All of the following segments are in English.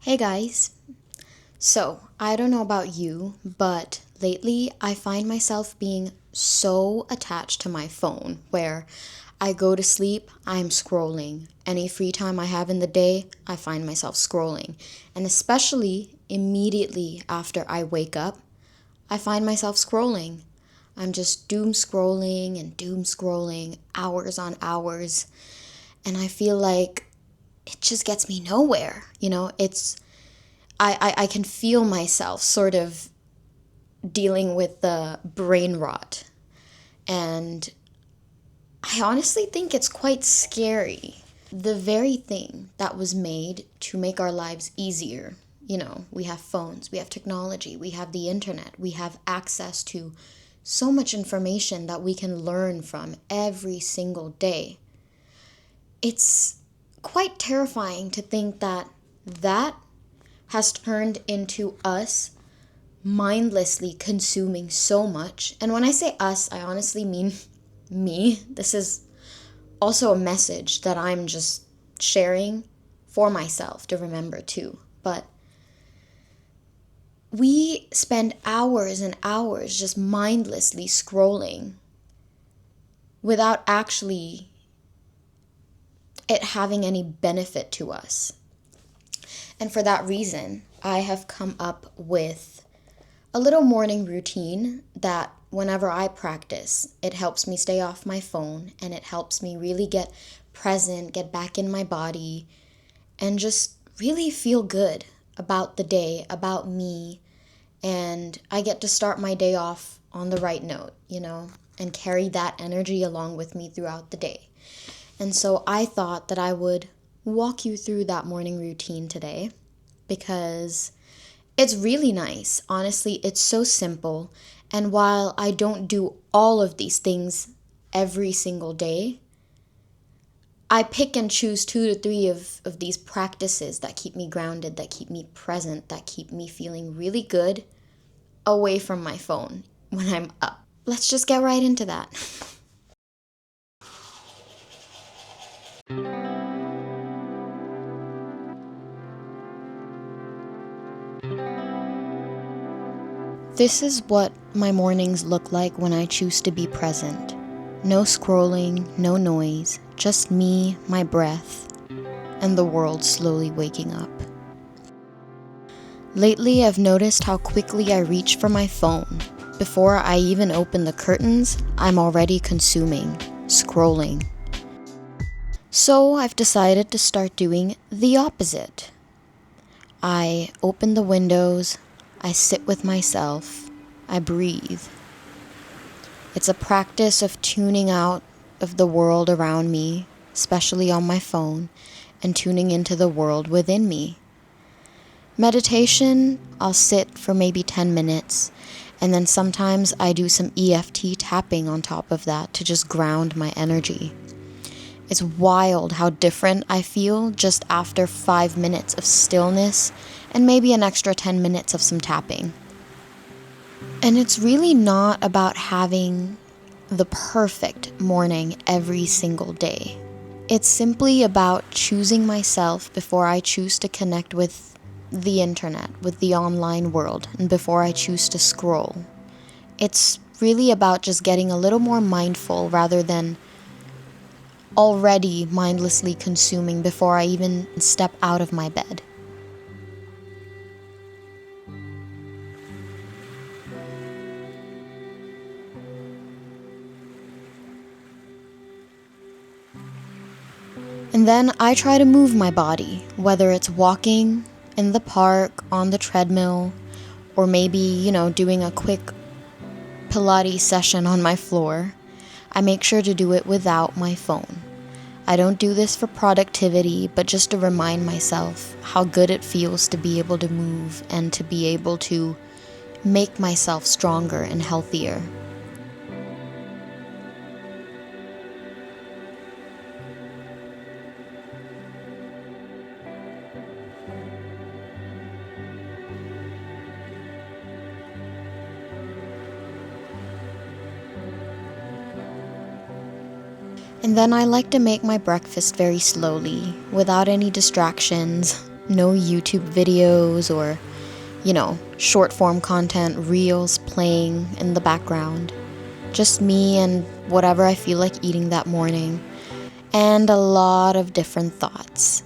Hey guys. So, I don't know about you, but lately I find myself being so attached to my phone where I go to sleep, I'm scrolling. Any free time I have in the day, I find myself scrolling. And especially immediately after I wake up, I find myself scrolling. I'm just doom scrolling, hours on hours. And I feel like it just gets me nowhere. I can feel myself sort of dealing with the brain rot. And I honestly think it's quite scary. The very thing that was made to make our lives easier. We have phones, we have technology, we have the internet, we have access to so much information that we can learn from every single day. It's quite terrifying to think that that has turned into us mindlessly consuming so much. And when I say us, I honestly mean me. This is also a message that I'm just sharing for myself to remember too. But we spend hours and hours just mindlessly scrolling without actually it having any benefit to us. And for that reason, I have come up with a little morning routine that whenever I practice, it helps me stay off my phone and it helps me really get present, get back in my body, and just really feel good about the day, about me. And I get to start my day off on the right note, and carry that energy along with me throughout the day. And so I thought that I would walk you through that morning routine today because it's really nice. Honestly, it's so simple. And while I don't do all of these things every single day, I pick and choose 2 to 3 of these practices that keep me grounded, that keep me present, that keep me feeling really good away from my phone when I'm up. Let's just get right into that. This is what my mornings look like when I choose to be present. No scrolling, no noise, just me, my breath, and the world slowly waking up. Lately, I've noticed how quickly I reach for my phone. Before I even open the curtains, I'm already consuming, scrolling. So I've decided to start doing the opposite. I open the windows, I sit with myself, I breathe. It's a practice of tuning out of the world around me, especially on my phone, and tuning into the world within me. Meditation, I'll sit for maybe 10 minutes, and then sometimes I do some EFT tapping on top of that to just ground my energy. It's wild how different I feel just after 5 minutes of stillness and maybe an extra 10 minutes of some tapping. And it's really not about having the perfect morning every single day. It's simply about choosing myself before I choose to connect with the internet, with the online world, and before I choose to scroll. It's really about just getting a little more mindful rather than already mindlessly consuming before I even step out of my bed. And then I try to move my body, whether it's walking in the park, on the treadmill, or maybe, doing a quick Pilates session on my floor. I make sure to do it without my phone. I don't do this for productivity, but just to remind myself how good it feels to be able to move and to be able to make myself stronger and healthier. And then I like to make my breakfast very slowly, without any distractions. No YouTube videos or, short form content, reels playing in the background. Just me and whatever I feel like eating that morning. And a lot of different thoughts.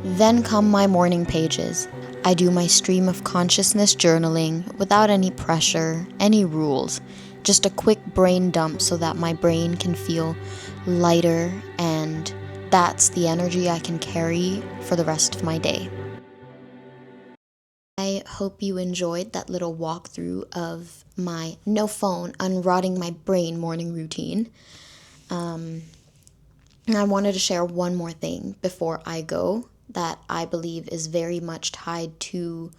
Then come my morning pages. I do my stream of consciousness journaling without any pressure, any rules, just a quick brain dump so that my brain can feel lighter, and that's the energy I can carry for the rest of my day. I hope you enjoyed that little walkthrough of my no phone, unrotting my brain morning routine. And I wanted to share one more thing before I go that I believe is very much tied to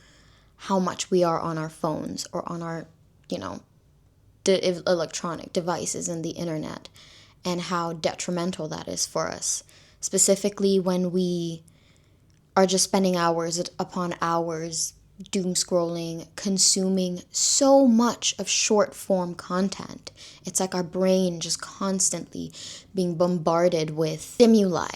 how much we are on our phones or on our, electronic devices and the internet, and how detrimental that is for us. Specifically when we are just spending hours upon hours doom scrolling, consuming so much of short form content. It's like our brain just constantly being bombarded with stimuli,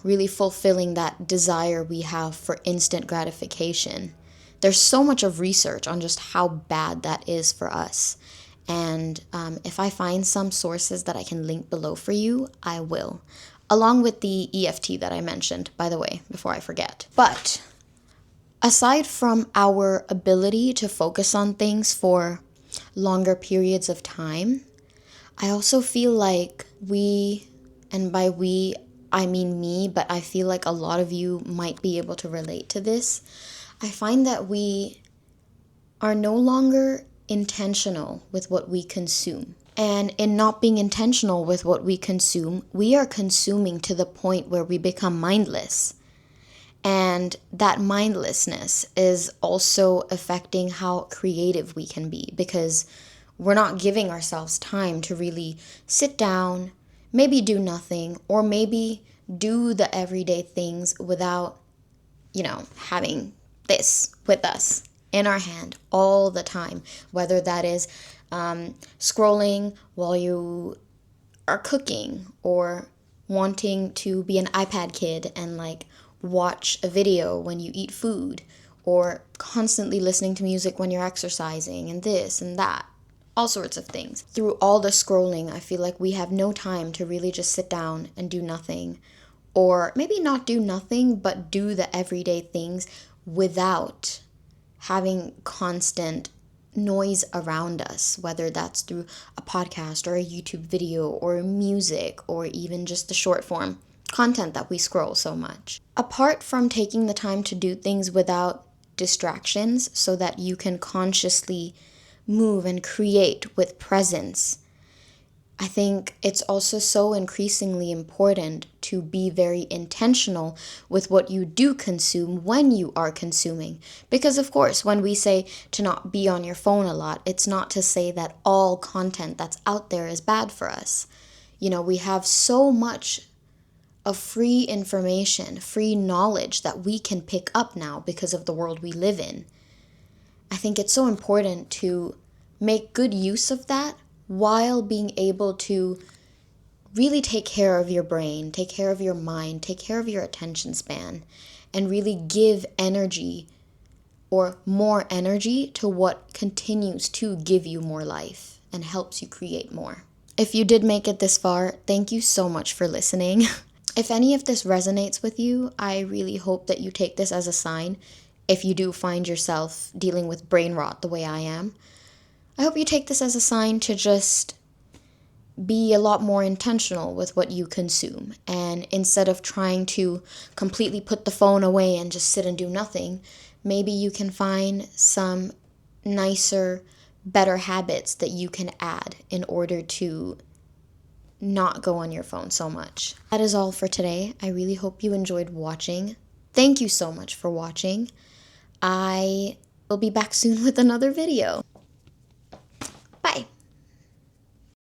really fulfilling that desire we have for instant gratification. There's so much of research on just how bad that is for us. And if I find some sources that I can link below for you, I will. Along with the EFT that I mentioned, by the way, before I forget. But aside from our ability to focus on things for longer periods of time, I also feel like we, and by we, I mean me, but I feel like a lot of you might be able to relate to this. I find that we are no longer intentional with what we consume. And in not being intentional with what we consume, we are consuming to the point where we become mindless. And that mindlessness is also affecting how creative we can be, because we're not giving ourselves time to really sit down, maybe do nothing, or maybe do the everyday things without, having this with us in our hand all the time, whether that is scrolling while you are cooking, or wanting to be an iPad kid and watch a video when you eat food, or constantly listening to music when you're exercising, and this and that, all sorts of things. Through all the scrolling, I feel like we have no time to really just sit down and do nothing, or maybe not do nothing, but do the everyday things without having constant noise around us, whether that's through a podcast or a YouTube video or music, or even just the short form content that we scroll so much. Apart from taking the time to do things without distractions so that you can consciously move and create with presence, I think it's also so increasingly important to be very intentional with what you do consume when you are consuming. Because of course, when we say to not be on your phone a lot, it's not to say that all content that's out there is bad for us. We have so much of free information, free knowledge that we can pick up now because of the world we live in. I think it's so important to make good use of that while being able to really take care of your brain, take care of your mind, take care of your attention span, and really give energy or more energy to what continues to give you more life and helps you create more. If you did make it this far, thank you so much for listening. If any of this resonates with you, I really hope that you take this as a sign. If you do find yourself dealing with brain rot the way I am, I hope you take this as a sign to just be a lot more intentional with what you consume. And instead of trying to completely put the phone away and just sit and do nothing, maybe you can find some nicer, better habits that you can add in order to not go on your phone so much. That is all for today. I really hope you enjoyed watching. Thank you so much for watching. I will be back soon with another video.